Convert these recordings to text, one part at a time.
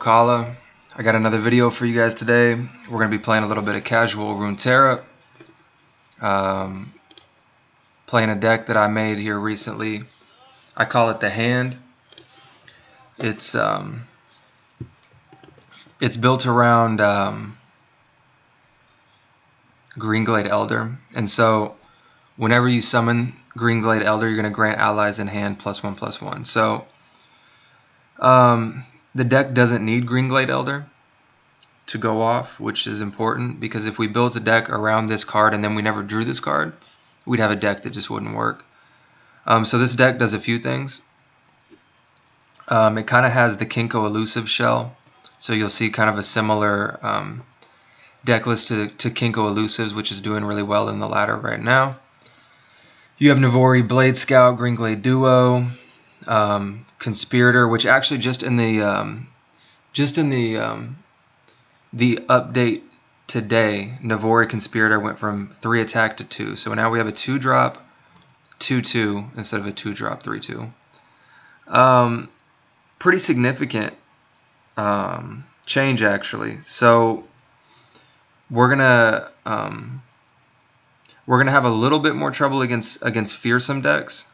Okala. I got another video for you guys today. We're going to be playing a little bit of casual Runterra. Playing a deck that I made here recently. I call it the Hand. It's built around Greenglade Elder, and so whenever you summon Greenglade Elder, you're going to grant allies in hand +1/+1. So the deck doesn't need Greenglade Elder to go off, which is important because if we built a deck around this card and then we never drew this card, we'd have a deck that just wouldn't work. So this deck does a few things. It kind of has the Kinko elusive shell, so you'll see kind of a similar deck list to Kinko elusives, which is doing really well in the ladder right now. You have Navori Blade Scout, Greenglade Duo, Conspirator, which actually just in the update today, Navori Conspirator went from 3 attack to 2. So now we have a 2-drop, 2/2 instead of a 2-drop, 3/2. Pretty significant change actually. So we're gonna have a little bit more trouble against fearsome decks.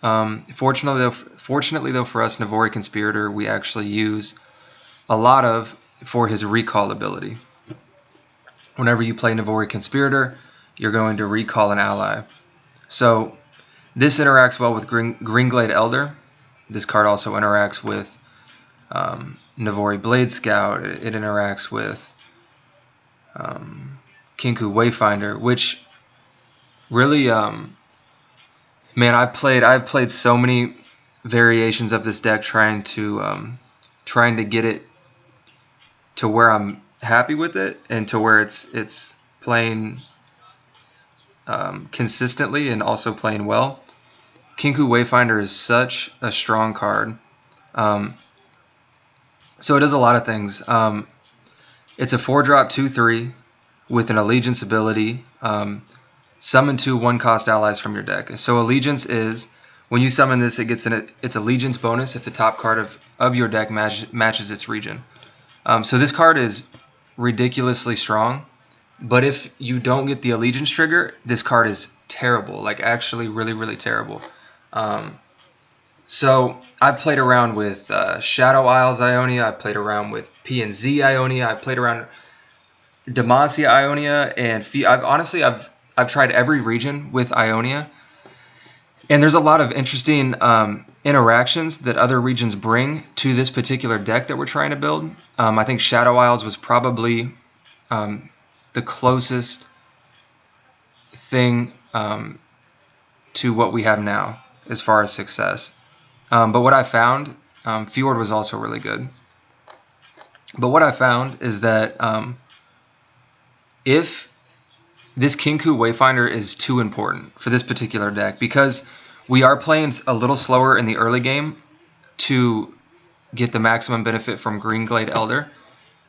Fortunately though for us, Navori Conspirator we actually use a lot of for his recall ability. Whenever you play Navori Conspirator, you're going to recall an ally. So this interacts well with Greenglade Elder. This card also interacts with Navori Blade Scout. It interacts with Kinko Wayfinder, which really, man, I've played so many variations of this deck trying to get it to where I'm happy with it and to where it's playing consistently and also playing well. Kinko Wayfinder is such a strong card. So it does a lot of things. It's a 4-drop 2/3 with an allegiance ability. Summon 2 1-cost allies from your deck. So allegiance is when you summon this, it gets its allegiance bonus if the top card of your deck matches its region. So this card is ridiculously strong, but if you don't get the allegiance trigger, this card is terrible, like actually really terrible. So I've played around with Shadow Isles Ionia, I played around with PNZ Ionia, I played around Demacia Ionia, and I've tried every region with Ionia, and there's a lot of interesting interactions that other regions bring to this particular deck that we're trying to build. I think Shadow Isles was probably the closest thing to what we have now as far as success. But what I found, Fjord was also really good. But what I found is that if this Kinko Wayfinder is too important for this particular deck, because we are playing a little slower in the early game to get the maximum benefit from Greenglade Elder.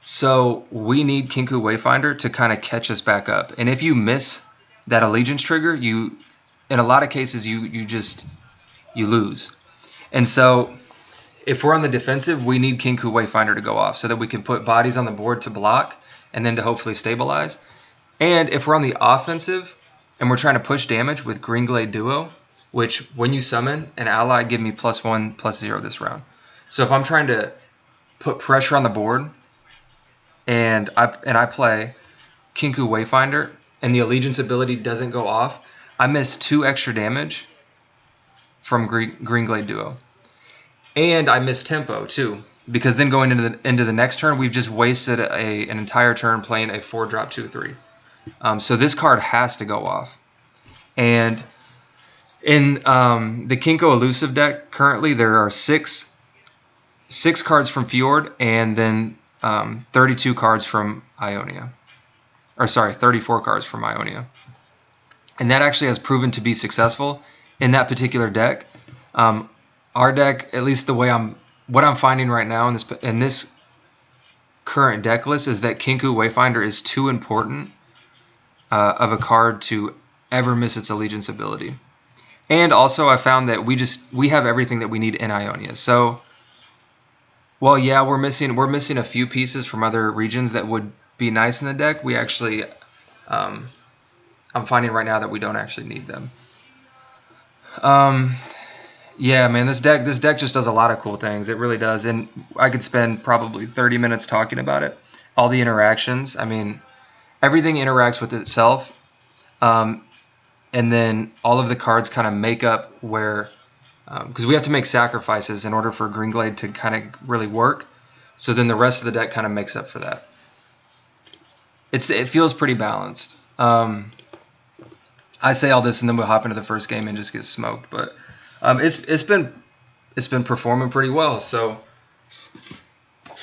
So we need Kinko Wayfinder to kind of catch us back up. And if you miss that allegiance trigger, in a lot of cases you lose. And so if we're on the defensive, we need Kinko Wayfinder to go off so that we can put bodies on the board to block and then to hopefully stabilize. And if we're on the offensive and we're trying to push damage with Greenglade Duo, which when you summon an ally, give me +1/+0 this round. So if I'm trying to put pressure on the board and I play Kinko Wayfinder and the allegiance ability doesn't go off, I miss 2 extra damage from Greenglade Duo. And I miss tempo too, because then going into the next turn, we've just wasted an entire turn playing a 4-drop 2/3. So this card has to go off. And in the Kinko elusive deck, currently there are 6 cards from Fjord and then 32 cards from Ionia. Or sorry, 34 cards from Ionia. And that actually has proven to be successful in that particular deck. Our deck, at least the way what I'm finding right now in this current deck list, is that Kinko Wayfinder is too important of a card to ever miss its allegiance ability. And also I found that we have everything that we need in Ionia. So Well, yeah, we're missing a few pieces from other regions that would be nice in the deck. We actually, um, I'm finding right now that we don't actually need them. Yeah, man, this deck just does a lot of cool things. It really does, and I could spend probably 30 minutes talking about it. All the interactions. I mean, everything interacts with itself, and then all of the cards kind of make up where, because we have to make sacrifices in order for Greenglade to kind of really work. So then the rest of the deck kind of makes up for that. It feels pretty balanced. I say all this and then we'll hop into the first game and just get smoked, but it's been performing pretty well. So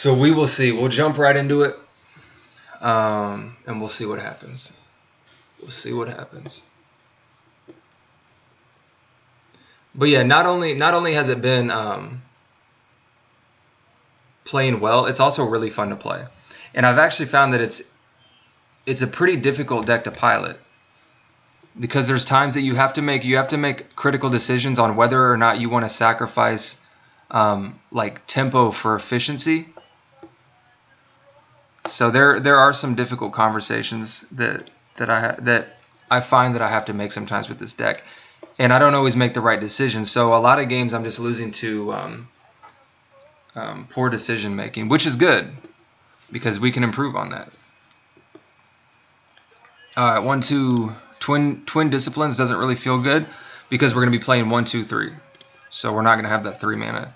we will see. We'll jump right into it, and we'll see what happens. We'll see what happens. But yeah, not only has it been playing well, it's also really fun to play, and I've actually found that it's a pretty difficult deck to pilot, because there's times that you have to make critical decisions on whether or not you want to sacrifice like tempo for efficiency. So there are some difficult conversations that I find that I have to make sometimes with this deck, and I don't always make the right decisions. So a lot of games I'm just losing to poor decision making, which is good because we can improve on that. All right, 1-2 twin disciplines doesn't really feel good because we're going to be playing 1-2-3, so we're not going to have that 3 mana.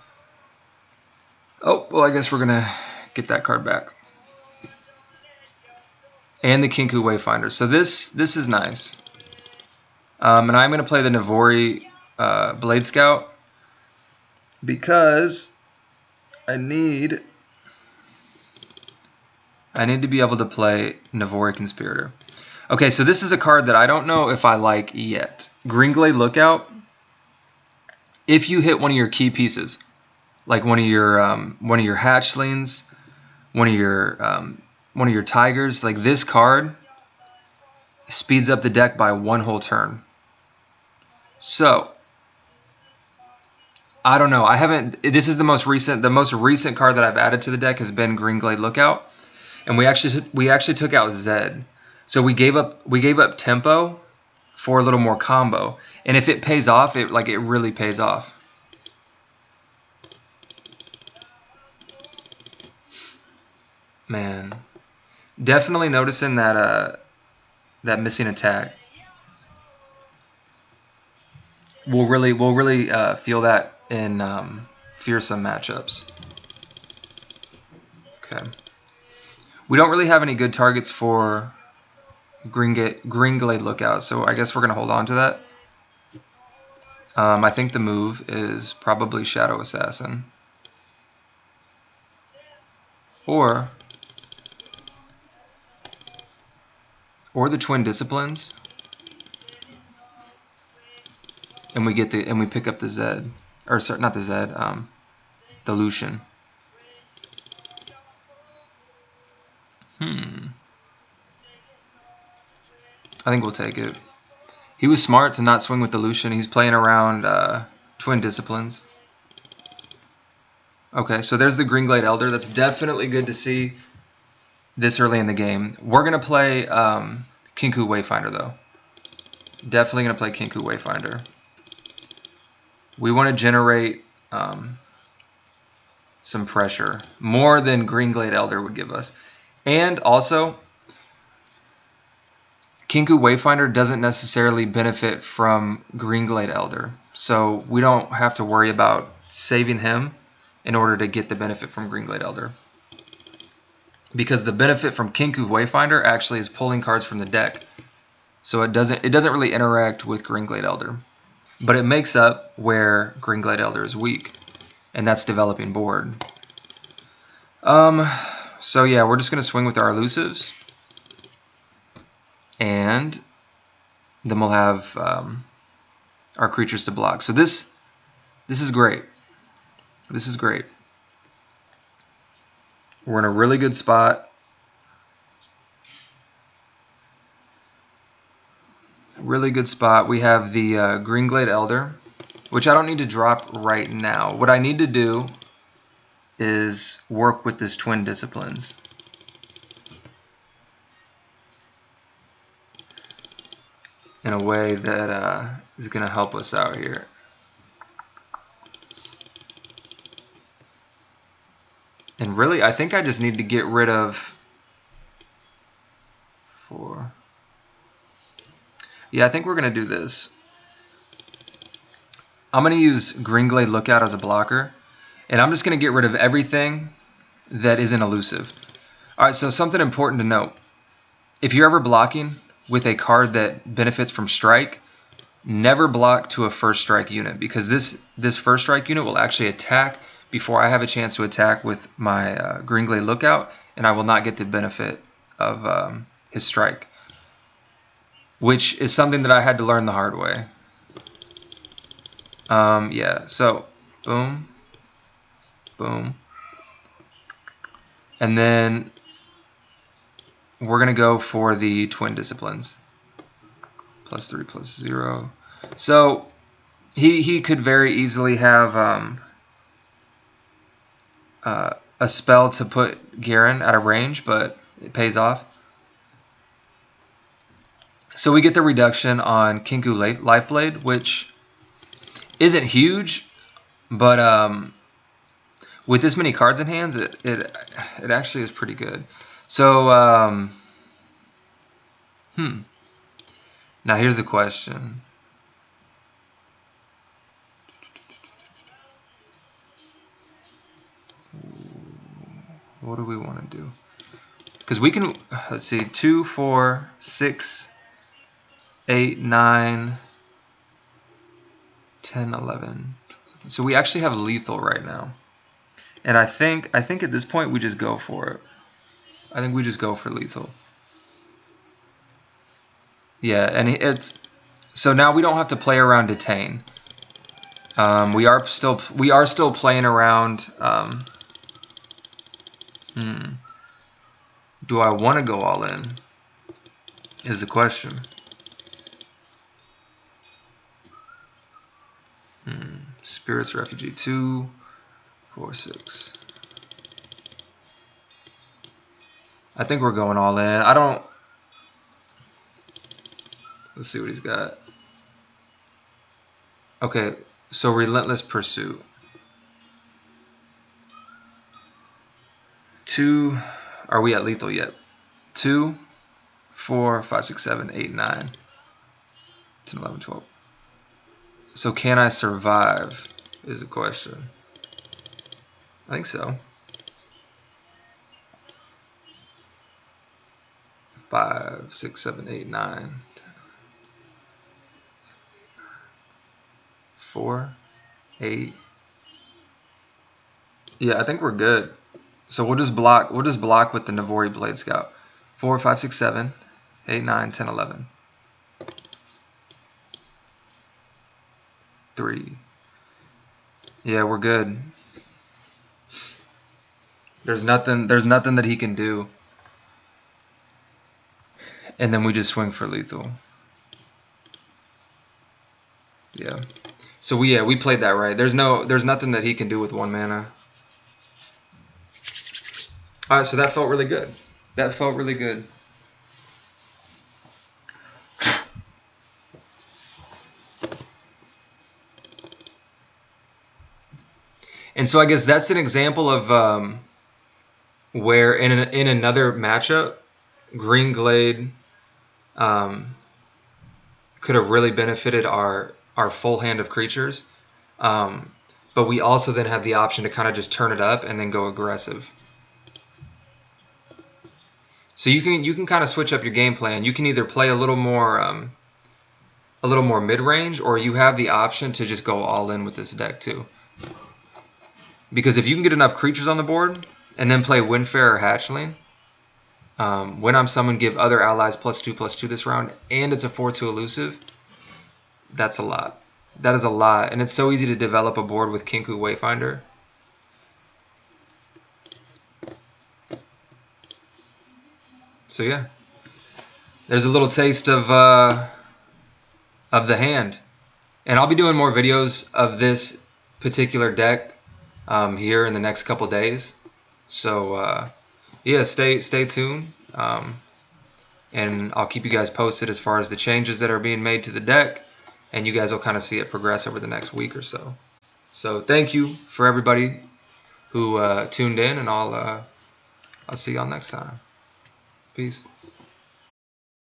Oh well, I guess we're going to get that card back. And the Kinku Wayfinder. So this is nice. And I'm going to play the Navori Blade Scout because I need to be able to play Navori Conspirator. Okay, so this is a card that I don't know if I like yet. Greenglade Lookout. If you hit one of your key pieces, like one of your hatchlings, one of your tigers, like this card speeds up the deck by 1 whole turn. So I don't know. I haven't. This is the most recent card that I've added to the deck has been Greenglade Lookout, and we actually took out Zed. So we gave up tempo for a little more combo, and if it pays off, it really pays off. Man, definitely noticing that missing attack. We'll really feel that in fearsome matchups. Okay. We don't really have any good targets for Greenglade Lookout, so I guess we're going to hold on to that. I think the move is probably Shadow Assassin. Or the Twin Disciplines. And we pick up the Zed. Or sorry, not the Zed, the Lucian. I think we'll take it. He was smart to not swing with the Lucian. He's playing around Twin Disciplines. Okay, so there's the Greenglade Elder. That's definitely good to see this early in the game. We're going to play Kinku Wayfinder, though. Definitely going to play Kinku Wayfinder. We want to generate some pressure. More than Greenglade Elder would give us. And also, Kinku Wayfinder doesn't necessarily benefit from Greenglade Elder. So we don't have to worry about saving him in order to get the benefit from Greenglade Elder. Because the benefit from Kinku Wayfinder actually is pulling cards from the deck. So it doesn't really interact with Greenglade Elder. But it makes up where Greenglade Elder is weak. And that's developing board. So yeah, we're just going to swing with our elusives. And then we'll have our creatures to block. So this is great. This is great. We're in a really good spot. Really good spot. We have the Greenglade Elder, which I don't need to drop right now. What I need to do is work with this Twin Disciplines. In a way that is going to help us out here. And really, I think I just need to get rid of 4. Yeah, I think we're going to do this. I'm going to use Greenglade Lookout as a blocker. And I'm just going to get rid of everything that isn't elusive. Alright, so something important to note. If you're ever blocking with a card that benefits from strike, never block to a first strike unit, because this first strike unit will actually attack before I have a chance to attack with my Greenglade Lookout, and I will not get the benefit of his strike, which is something that I had to learn the hard way. Yeah, so boom, boom, and then we're going to go for the Twin Disciplines. +3, +0. So he could very easily have a spell to put Garen out of range, but it pays off. So we get the reduction on Kinku Lifeblade, which isn't huge, but with this many cards in hands, it actually is pretty good. So now here's the question. What do we want to do? Because we can, let's see, 2, 4, 6, 8, 9, 10, 11. So we actually have lethal right now. And I think at this point we just go for it. I think we just go for lethal. Yeah, and it's so now we don't have to play around detain. We are still playing around. Do I want to go all in? Is the question. Spirit's Refugee 2, 4, 6. I think we're going all in. I don't. Let's see what he's got. Okay, so Relentless Pursuit. 2. Are we at lethal yet? 2, 4, 5, 6, 7, 8, 9, 10, 11, 12. So can I survive is the question. I think so. 5, 6, 7, 8, 9, 10, 4, 8. Yeah, I think we're good. So we'll just block with the Navori Blade Scout. 4, 5, 6, 7, 8, 9, 10, 11. 3. Yeah, we're good. There's nothing that he can do. And then we just swing for lethal. Yeah. So we played that right. There's nothing that he can do with 1 mana. Alright, so that felt really good. That felt really good. And so I guess that's an example of where in another matchup, Greenglade could have really benefited our full hand of creatures, but we also then have the option to kind of just turn it up and then go aggressive. So you can kind of switch up your game plan. You can either play a little more mid-range, or you have the option to just go all in with this deck too. Because if you can get enough creatures on the board and then play Windfare or Hatchling, when I'm summoned, give other allies +2/+2 this round, and it's a 4/2 elusive, that's a lot. That is a lot, and it's so easy to develop a board with Kinku Wayfinder. So yeah, there's a little taste of the hand, and I'll be doing more videos of this particular deck here in the next couple days. So yeah, stay tuned, and I'll keep you guys posted as far as the changes that are being made to the deck, and you guys will kind of see it progress over the next week or so. So thank you for everybody who tuned in, and I'll see y'all next time. Peace.